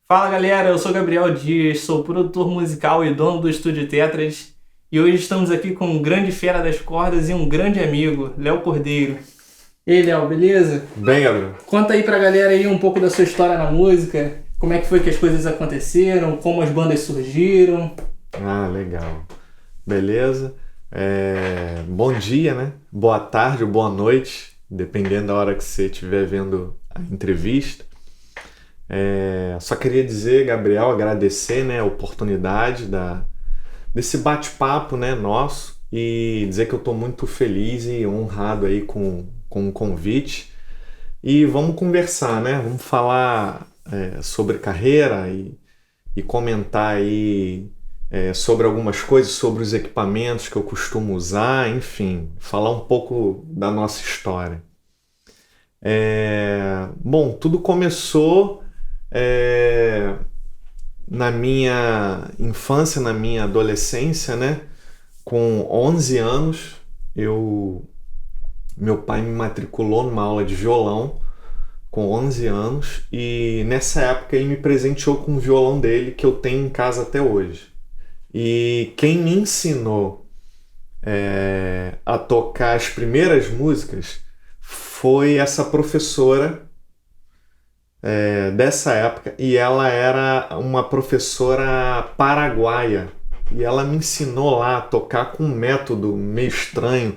Fala galera, eu sou Gabriel Dias, sou produtor musical e dono do Estúdio Tetras e hoje estamos aqui com um grande fera das cordas e um grande amigo, Léo Cordeiro. E aí Léo, beleza? Bem, Gabriel. Conta aí pra galera aí um pouco da sua história na música, como é que foi que as coisas aconteceram, como as bandas surgiram. Ah, legal. Beleza. Bom dia, né? Boa tarde ou boa noite, dependendo da hora que você estiver vendo a entrevista. Só queria dizer, Gabriel, agradecer, né, a oportunidade desse bate-papo, né, nosso, e dizer que eu estou muito feliz e honrado aí com o convite. E vamos conversar, né? Vamos falar sobre carreira e comentar aí sobre algumas coisas, sobre os equipamentos que eu costumo usar, enfim, falar um pouco da nossa história. Bom, tudo começou na minha infância, na minha adolescência, né? Com 11 anos, meu pai me matriculou numa aula de violão com 11 anos e nessa época ele me presenteou com o violão dele que eu tenho em casa até hoje. E quem me ensinou a tocar as primeiras músicas foi essa professora dessa época, e ela era uma professora paraguaia e ela me ensinou lá a tocar com um método meio estranho,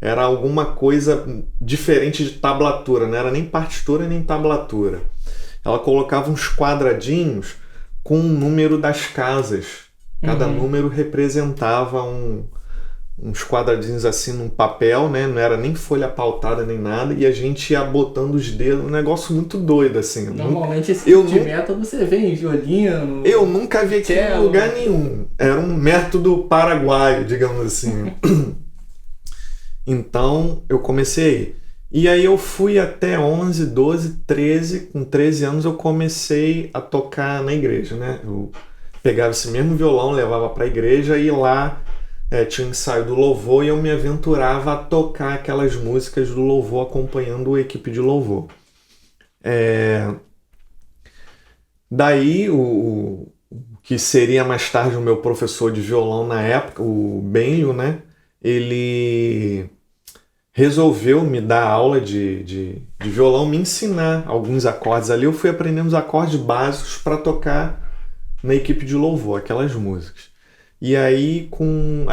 era alguma coisa diferente de tablatura, não era nem partitura nem tablatura. Ela colocava uns quadradinhos com o número das casas, cada número representava uns quadradinhos assim num papel, né? Não era nem folha pautada nem nada, e a gente ia botando os dedos, um negócio muito doido assim. Normalmente esse tipo de método você vê em violino. Eu nunca vi aqui em lugar nenhum. Era um método paraguaio, digamos assim. Então eu comecei. E aí eu fui até 11, 12, 13. Com 13 anos eu comecei a tocar na igreja, né? Eu pegava esse mesmo violão, levava para a igreja e lá tinha um ensaio do louvor e eu me aventurava a tocar aquelas músicas do louvor acompanhando a equipe de louvor. Daí o que seria mais tarde o meu professor de violão na época, o Benio, né? Ele resolveu me dar aula de violão, me ensinar alguns acordes ali. Eu fui aprendendo os acordes básicos para tocar na equipe de louvor, aquelas músicas. E aí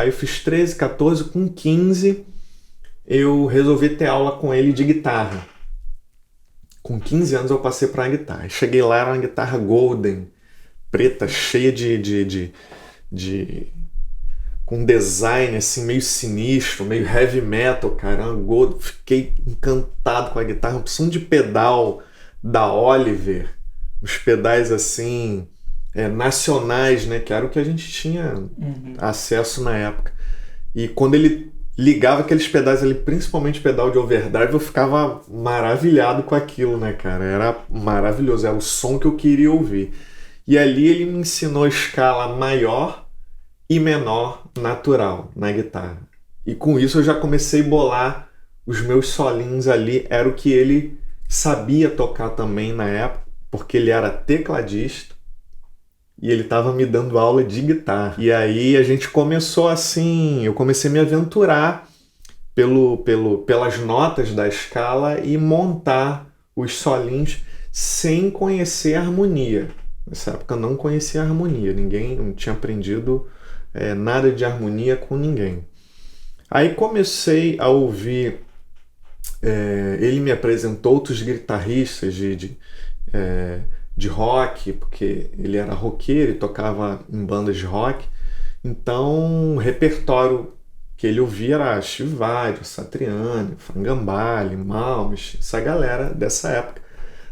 eu fiz 13, 14, com 15 eu resolvi ter aula com ele de guitarra. Com 15 anos eu passei para a guitarra. Cheguei lá, era uma guitarra golden, preta, cheia com design assim meio sinistro, meio heavy metal, cara, golden. Fiquei encantado com a guitarra, um som de pedal da Oliver, os pedais assim nacionais, né, que era o que a gente tinha acesso na época. E quando ele ligava aqueles pedais ali, principalmente pedal de overdrive, eu ficava maravilhado com aquilo, né, cara? Era maravilhoso, era o som que eu queria ouvir. E ali ele me ensinou a escala maior e menor natural na guitarra. E com isso eu já comecei a bolar os meus solinhos ali, era o que ele sabia tocar também na época, porque ele era tecladista. E ele estava me dando aula de guitarra. E aí a gente começou assim, eu comecei a me aventurar pelas notas da escala e montar os solinhos sem conhecer a harmonia. Nessa época eu não conhecia a harmonia, ninguém não tinha aprendido nada de harmonia com ninguém. Aí comecei a ouvir, ele me apresentou outros guitarristas de rock, porque ele era roqueiro e tocava em bandas de rock. Então, o repertório que ele ouvia era Steve Vai, Satriani, Frangambali, Malmsteen, essa galera dessa época,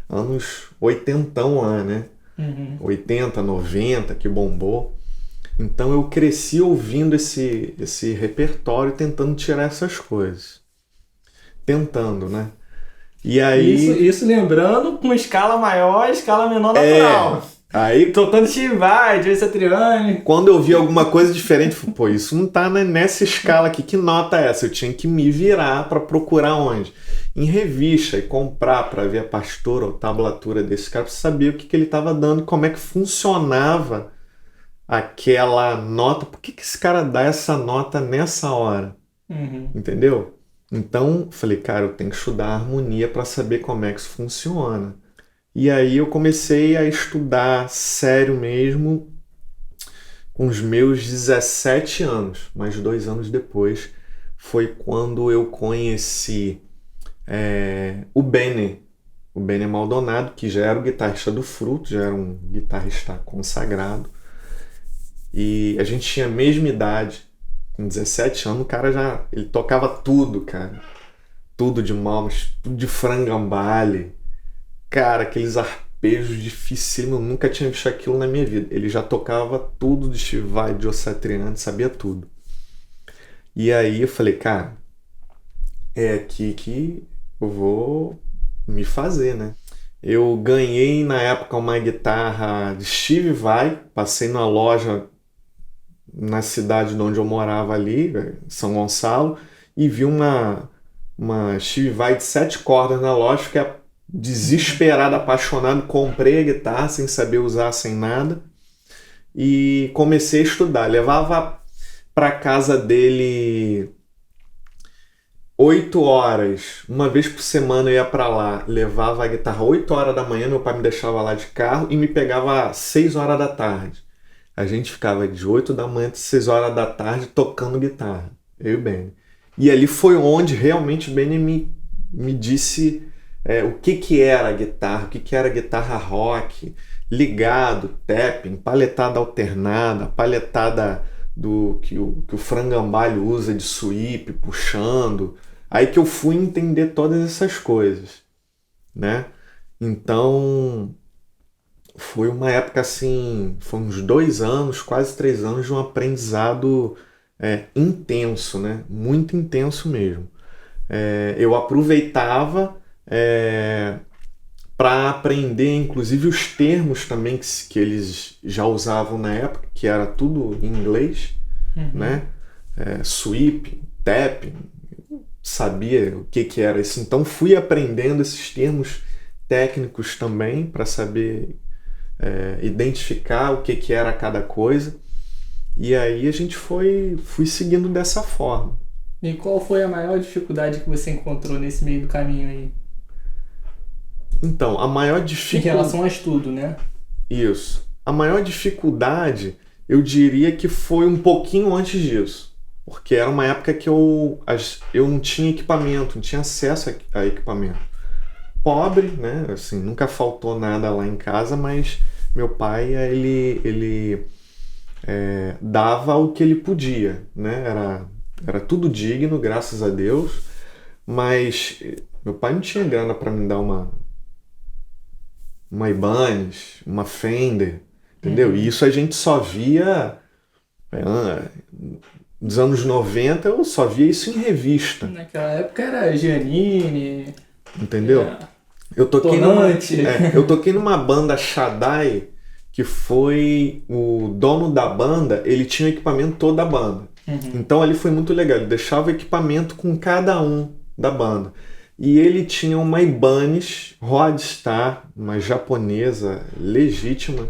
anos 80 lá, né? 80, 90, que bombou. Então eu cresci ouvindo esse repertório, tentando tirar essas coisas. Tentando, né? E aí... Isso lembrando com escala maior, escala menor natural. Aí, tocando Steve Vai, Joe Satriani. Quando eu vi alguma coisa diferente, falei, pô, isso não tá nessa escala aqui, que nota é essa? Eu tinha que me virar para procurar onde? Em revista e comprar para ver a partitura ou tablatura desse cara, para saber o que ele estava dando e como é que funcionava aquela nota. Por que esse cara dá essa nota nessa hora? Entendeu? Então, falei, cara, eu tenho que estudar a harmonia para saber como é que isso funciona. E aí eu comecei a estudar sério mesmo com os meus 17 anos. Mais 2 anos depois foi quando eu conheci o Benny Maldonado, que já era o guitarrista do Fruto, já era um guitarrista consagrado. E a gente tinha a mesma idade, com 17 anos, o cara ele tocava tudo, cara. Tudo de Malmsteen, tudo de Frangambali. Cara, aqueles arpejos dificílimos, eu nunca tinha visto aquilo na minha vida. Ele já tocava tudo de Steve Vai, de Satriani, sabia tudo. E aí eu falei, cara, é aqui que eu vou me fazer, né? Eu ganhei na época uma guitarra de Steve Vai, passei na loja na cidade de onde eu morava ali, São Gonçalo, e vi uma Steve Vai de 7 cordas na loja, fiquei desesperado, apaixonado, comprei a guitarra sem saber usar, sem nada, e comecei a estudar. Levava para casa dele 8 horas, uma vez por semana eu ia para lá, levava a guitarra 8 horas da manhã, meu pai me deixava lá de carro e me pegava às 6 horas da tarde. A gente ficava de 8 da manhã até 6 horas da tarde tocando guitarra, eu e o Benny. E ali foi onde realmente o Benny me disse o que era a guitarra, o que era a guitarra rock, ligado, tapping, paletada alternada, paletada que o Frangambali usa de sweep, puxando. Aí que eu fui entender todas essas coisas, né? Então, foi uma época assim, foi uns 2 anos, quase 3 anos de um aprendizado intenso, né? Muito intenso mesmo. Eu aproveitava para aprender, inclusive, os termos também que eles já usavam na época, que era tudo em inglês, né? Sweep, tapping, sabia o que era isso. Então fui aprendendo esses termos técnicos também para saber identificar o que era cada coisa. E aí a gente fui seguindo dessa forma. E qual foi a maior dificuldade que você encontrou nesse meio do caminho aí? Então, a maior dificuldade... Em relação a estudo, né? Isso. A maior dificuldade, eu diria que foi um pouquinho antes disso. Porque era uma época que eu não tinha equipamento, não tinha acesso a equipamento. Pobre, né? Assim, nunca faltou nada lá em casa, mas meu pai, ele dava o que ele podia, né? Era tudo digno, graças a Deus, mas meu pai não tinha grana para me dar uma Ibanez, uma Fender, entendeu? E isso a gente só via nos anos 90, eu só via isso em revista. Naquela época era Giannini, entendeu? Eu toquei numa banda Shaddai, que foi o dono da banda, ele tinha o equipamento todo da banda. Então ali foi muito legal, ele deixava o equipamento com cada um da banda. E ele tinha uma Ibanez Roadstar, uma japonesa legítima,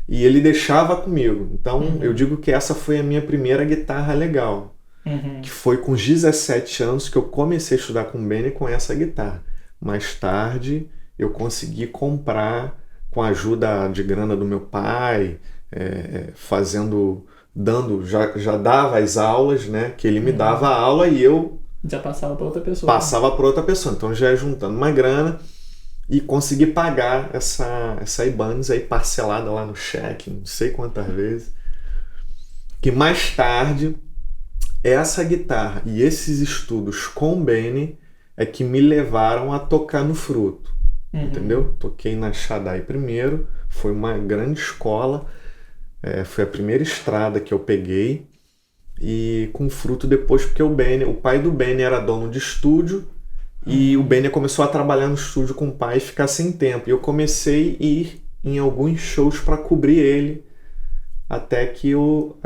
e ele deixava comigo. Então eu digo que essa foi a minha primeira guitarra legal, que foi com 17 anos que eu comecei a estudar com o Benny com essa guitarra. Mais tarde eu consegui comprar com a ajuda de grana do meu pai, fazendo já dava as aulas, né? Que ele me dava a aula e eu Já passava para outra pessoa. passava para outra pessoa. Então já ia juntando uma grana e consegui pagar essa Ibanez aí parcelada lá no cheque, não sei quantas vezes. Que mais tarde, essa guitarra e esses estudos com o Benny é que me levaram a tocar no Fruto. Entendeu? Toquei na Shaddai primeiro, foi uma grande escola, foi a primeira estrada que eu peguei, e com Fruto depois, porque o pai do Benny era dono de estúdio, e o Benny começou a trabalhar no estúdio com o pai e ficar sem tempo. E eu comecei a ir em alguns shows para cobrir ele, até que eu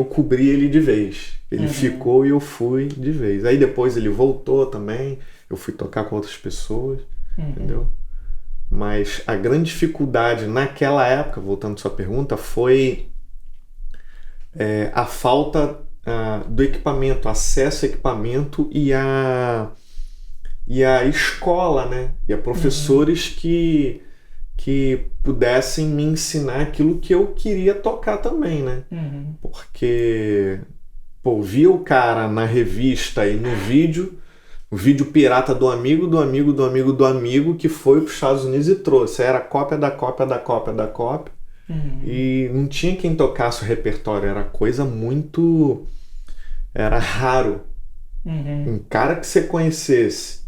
cobri ele de vez. Ele ficou e eu fui de vez. Aí depois ele voltou também, eu fui tocar com outras pessoas. Entendeu? Mas a grande dificuldade naquela época, voltando à sua pergunta, foi a falta do equipamento, acesso ao equipamento e a escola, né? E a professores que pudessem me ensinar aquilo que eu queria tocar também, né? Porque, via o cara na revista e no vídeo, o vídeo pirata do amigo, do amigo, do amigo, do amigo, que foi para os Estados Unidos e trouxe. Era cópia da cópia da cópia da cópia. E não tinha quem tocasse o repertório. Era coisa muito... Era raro. Um cara que você conhecesse.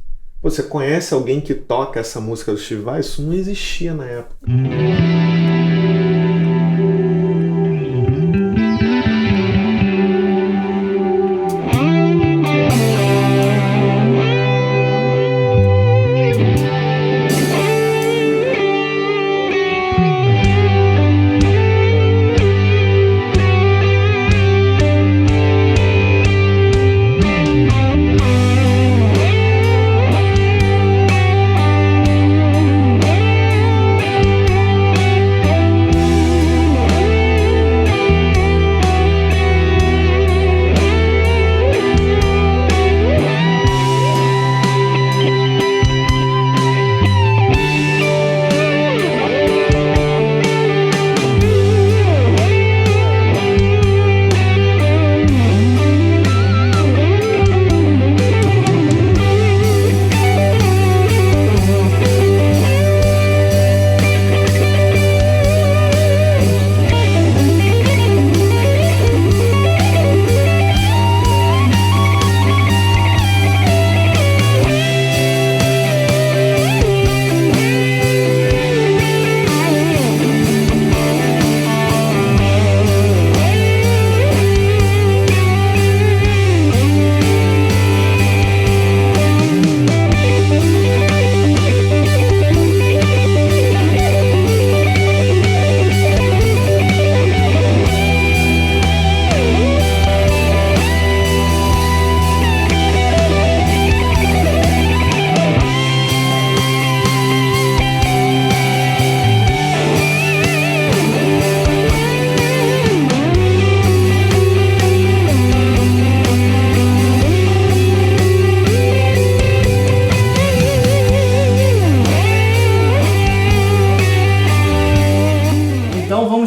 Você conhece alguém que toca essa música do Steve Vai? Isso não existia na época.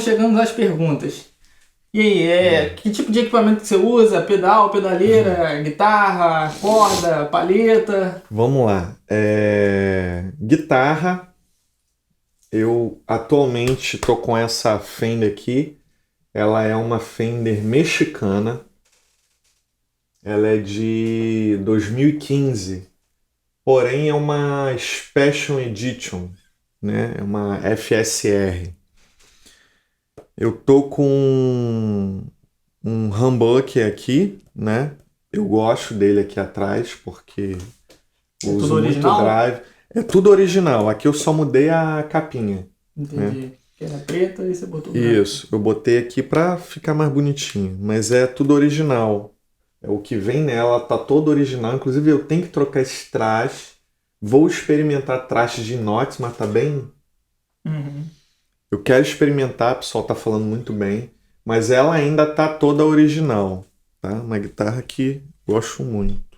chegando às perguntas. E aí, que tipo de equipamento que você usa? Pedal, pedaleira, guitarra, corda, palheta? Vamos lá. Guitarra, eu atualmente tô com essa Fender aqui. Ela é uma Fender mexicana. Ela é de 2015. Porém, é uma Special Edition, né? É uma FSR. Eu tô com um humbucker aqui, né? Eu gosto dele aqui atrás porque eu uso muito drive. É tudo original. Aqui eu só mudei a capinha. Entendi. Né? Que era preta e você botou isso, eu botei aqui pra ficar mais bonitinho. Mas é tudo original. O que vem nela tá todo original. Inclusive eu tenho que trocar esse traste. Vou experimentar traste de inox, mas tá bem... Eu quero experimentar, o pessoal tá falando muito bem. Mas ela ainda tá toda original. Tá? Uma guitarra que gosto muito.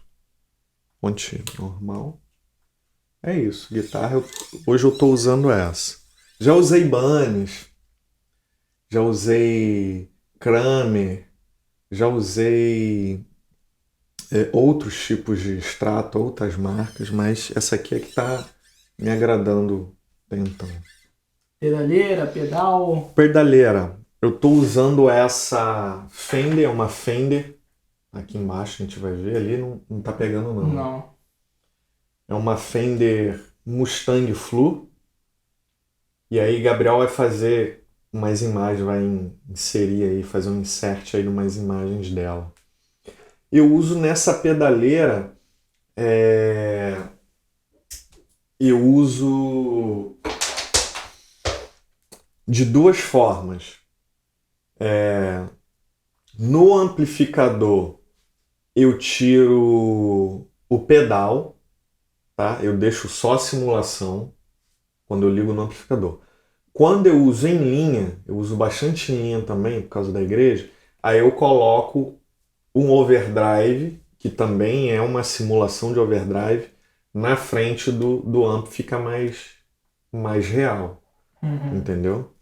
Fonte normal. É isso, guitarra. Hoje eu tô usando essa. Já usei Ibanez. Já usei Kramer, já usei outros tipos de extrato, outras marcas, mas essa aqui é que tá me agradando até então. Pedaleira, pedal. Pedaleira, eu tô usando essa Fender, é uma Fender. Aqui embaixo a gente vai ver ali, não tá pegando não. Não. É uma Fender Mustang Flu. E aí Gabriel vai fazer umas imagens, vai inserir aí, fazer um insert aí de umas imagens dela. Eu uso nessa pedaleira, eu uso de duas formas. No amplificador eu tiro o pedal, tá? Eu deixo só a simulação quando eu ligo no amplificador. Quando eu uso em linha, eu uso bastante em linha também, por causa da igreja, aí eu coloco um overdrive, que também é uma simulação de overdrive, na frente do amp, fica mais real, entendeu?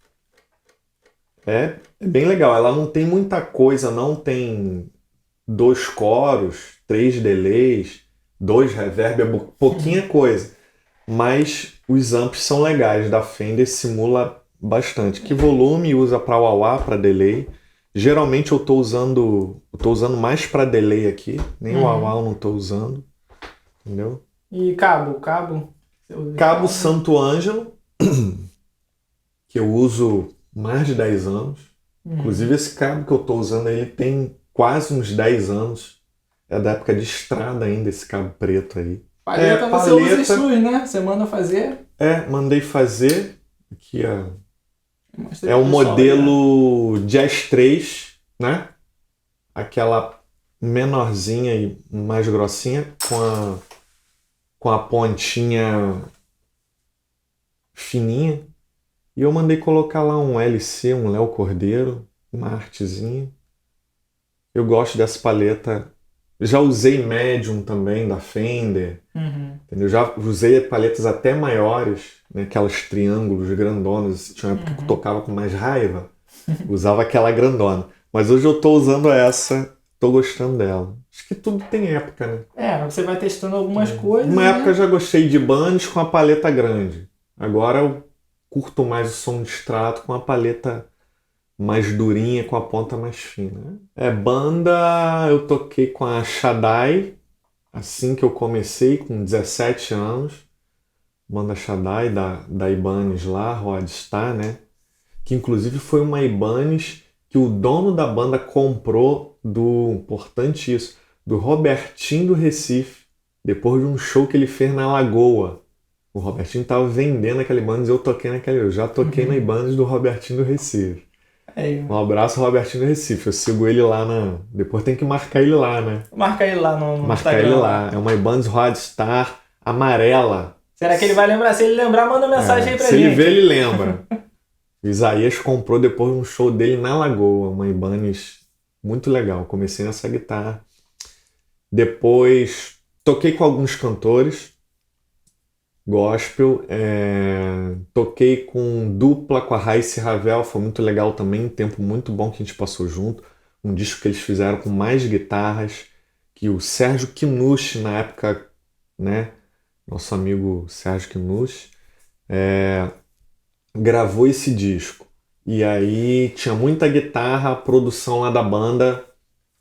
É bem legal, ela não tem muita coisa, não tem 2 coros, 3 delays, 2 reverb, é pouquinha coisa. Mas os amps são legais, da Fender simula bastante. Que volume usa para wah-wah, para delay. Geralmente eu tô usando mais para delay aqui, nem wah-wah eu não tô usando, entendeu? E cabo? Cabo Santo Ângelo, que eu uso mais de 10 anos. Inclusive esse cabo que eu tô usando, ele tem quase uns 10 anos. É da época de estrada ainda, esse cabo preto aí. Palheta você usa as suas, né? Você manda fazer. Mandei fazer. Aqui é o modelo Jazz 3, né? Aquela menorzinha e mais grossinha, com a pontinha fininha. E eu mandei colocar lá um LC, um Léo Cordeiro, uma artezinha. Eu gosto dessa paleta. Já usei Medium também, da Fender. Entendeu? Já usei paletas até maiores, né? Aquelas triângulos grandonas. Tinha uma época que eu tocava com mais raiva. Usava aquela grandona. Mas hoje eu tô usando essa. Tô gostando dela. Acho que tudo tem época, né? Você vai testando algumas coisas. Uma época eu já gostei de bands com a paleta grande. Agora eu curto mais o som de extrato com a paleta mais durinha, com a ponta mais fina. Banda, eu toquei com a Shaddai, assim que eu comecei, com 17 anos. Banda Shaddai, da Ibanez lá, Roadstar, né? Que inclusive foi uma Ibanez que o dono da banda comprou importante isso, do Robertinho do Recife, depois de um show que ele fez na Lagoa. O Robertinho tava vendendo aquela Ibanez e eu toquei naquela. Eu já toquei na Ibanez do Robertinho do Recife. Um abraço, Robertinho do Recife. Eu sigo ele lá Depois tem que marcar ele lá, né? Marcar ele lá no Marcar Instagram. ele lá. É uma Ibanez Roadstar amarela. Será que ele vai lembrar? Se ele lembrar, manda mensagem aí pra gente. Se ele ver, ele lembra. O Isaías comprou depois de um show dele na Lagoa. Uma Ibanez muito legal. Comecei nessa guitarra. Depois toquei com alguns cantores gospel, toquei com dupla com a Raíssa e Ravel, foi muito legal também, um tempo muito bom que a gente passou junto, um disco que eles fizeram com mais guitarras, que o Sérgio Kinush, na época, né, nosso amigo Sérgio Kinush, gravou esse disco, e aí tinha muita guitarra, a produção lá da banda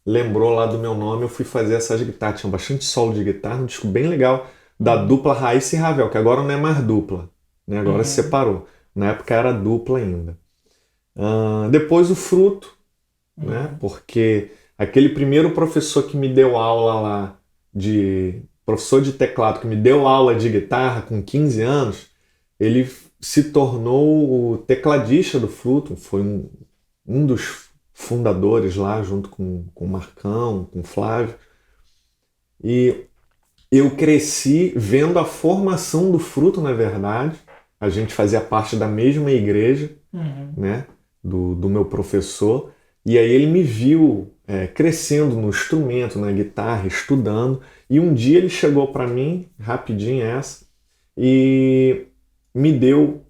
lembrou lá do meu nome, eu fui fazer essas guitarras, tinha bastante solo de guitarra, um disco bem legal, da dupla Raíssa e Ravel, que agora não é mais dupla, né? Agora se separou. Na época era dupla ainda. Depois o Fruto, né? Porque aquele primeiro professor que me deu aula lá, professor de teclado, que me deu aula de guitarra com 15 anos, ele se tornou o tecladista do Fruto, foi um dos fundadores lá, junto com o Marcão, com o Flávio. E eu cresci vendo a formação do Fruto, na verdade. A gente fazia parte da mesma igreja, né, do meu professor. E aí ele me viu crescendo no instrumento, na guitarra, estudando. E um dia ele chegou para mim, rapidinho e me deu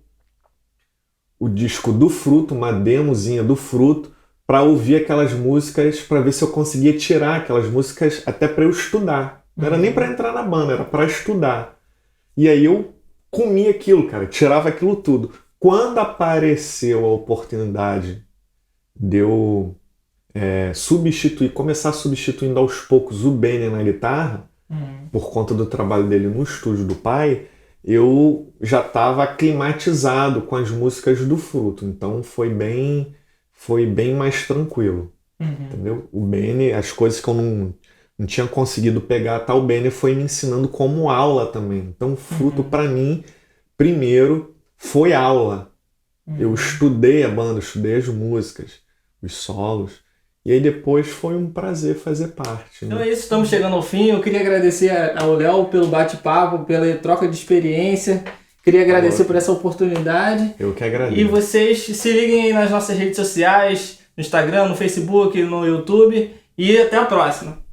o disco do Fruto, uma demozinha do Fruto, para ouvir aquelas músicas, para ver se eu conseguia tirar aquelas músicas até para eu estudar. Não era nem para entrar na banda, era para estudar. E aí eu comia aquilo, cara, tirava aquilo tudo. Quando apareceu a oportunidade de eu começar substituindo aos poucos o Benny na guitarra, por conta do trabalho dele no estúdio do pai, eu já estava aclimatizado com as músicas do Fruto. Então foi bem mais tranquilo. Entendeu? O Benny, as coisas que eu não tinha conseguido pegar, tá? O Benny foi me ensinando como aula também. Então o Fruto, para mim, primeiro foi aula. Eu estudei a banda, estudei as músicas, os solos. E aí depois foi um prazer fazer parte. Né? Então é isso, estamos chegando ao fim. Eu queria agradecer ao Léo pelo bate-papo, pela troca de experiência. Queria agradecer por essa oportunidade. Eu que agradeço. E vocês se liguem aí nas nossas redes sociais, no Instagram, no Facebook, no YouTube. E até a próxima.